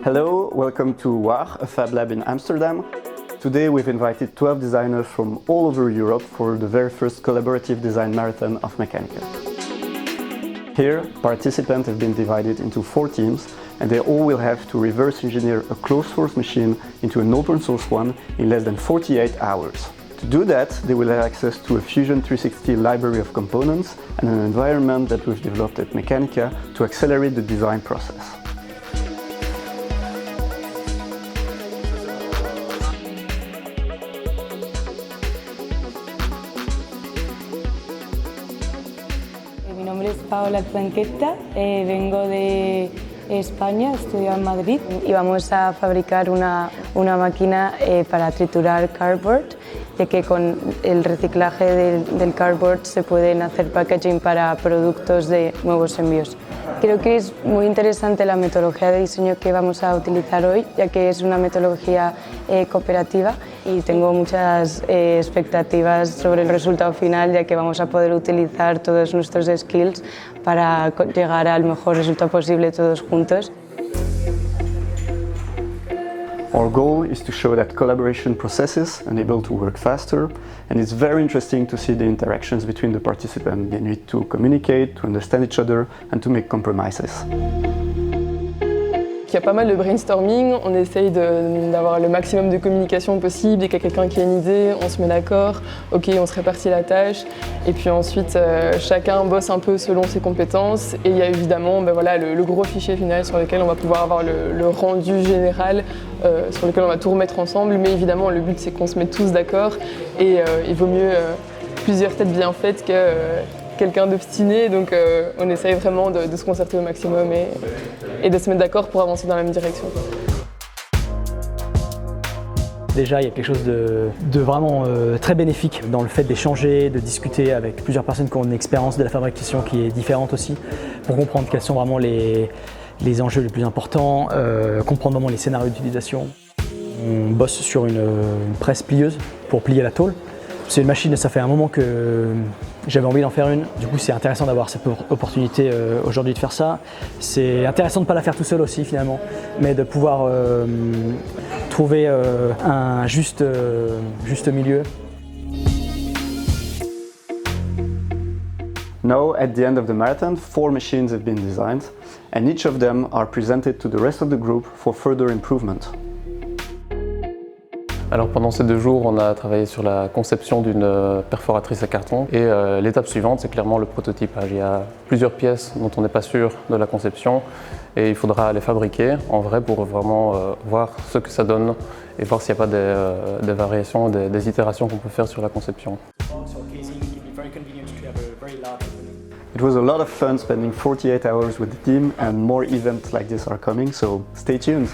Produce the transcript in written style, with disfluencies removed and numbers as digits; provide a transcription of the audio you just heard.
Hello, welcome to WAR, a Fab Lab in Amsterdam. Today we've invited 12 designers from all over Europe for the very first collaborative design marathon of Mechanica. Here, participants have been divided into 4 teams, and they all will have to reverse engineer a closed source machine into an open source one in less than 48 hours. To do that, they will have access to a Fusion 360 library of components and an environment that we've developed at Mechanica to accelerate the design process. Mi nombre es Paola Zanqueta, vengo de España, estudio en Madrid y vamos a fabricar una máquina para triturar cardboard, ya que con el reciclaje del cardboard se pueden hacer packaging para productos de nuevos envíos. Creo que es muy interesante la metodología de diseño que vamos a utilizar hoy, ya que es una metodología cooperativa y tengo muchas expectativas sobre el resultado final, ya que vamos a poder utilizar todos nuestros skills para llegar al mejor resultado posible todos juntos. Our goal is to show that collaboration processes enable to work faster, and it's very interesting to see the interactions between the participants. They need to communicate, to understand each other, and to make compromises. Il y a pas mal de brainstorming, on essaye d'avoir le maximum de communication possible. Dès qu'il y a quelqu'un qui a une idée, on se met d'accord, ok, on se répartit la tâche, et puis ensuite chacun bosse un peu selon ses compétences, et il y a évidemment le gros fichier final sur lequel on va pouvoir avoir le rendu général, sur lequel on va tout remettre ensemble, mais évidemment le but c'est qu'on se mette tous d'accord, et il vaut mieux plusieurs têtes bien faites que quelqu'un d'obstiné, donc on essaye vraiment de se concerter au maximum et de se mettre d'accord pour avancer dans la même direction. Déjà, il y a quelque chose de vraiment très bénéfique dans le fait d'échanger, de discuter avec plusieurs personnes qui ont une expérience de la fabrication qui est différente aussi, pour comprendre quels sont vraiment les enjeux les plus importants, comprendre vraiment les scénarios d'utilisation. On bosse sur une presse plieuse pour plier la tôle. C'est une machine, ça fait un moment que j'avais envie d'en faire une. Du coup, c'est intéressant d'avoir cette opportunité aujourd'hui de faire ça. C'est intéressant de ne pas la faire tout seul aussi finalement, mais de pouvoir trouver un juste milieu. Now, at the end of the marathon, 4 machines have been designed, and each of them are presented to the rest of the group for further improvement. Alors pendant ces 2 jours, on a travaillé sur la conception d'une perforatrice à carton et l'étape suivante, c'est clairement le prototypage. Il y a plusieurs pièces dont on n'est pas sûr de la conception et il faudra les fabriquer en vrai pour vraiment voir ce que ça donne et voir s'il n'y a pas des variations, des itérations qu'on peut faire sur la conception. It was a lot of fun spending 48 hours with the team, and more events like this are coming, so stay tuned!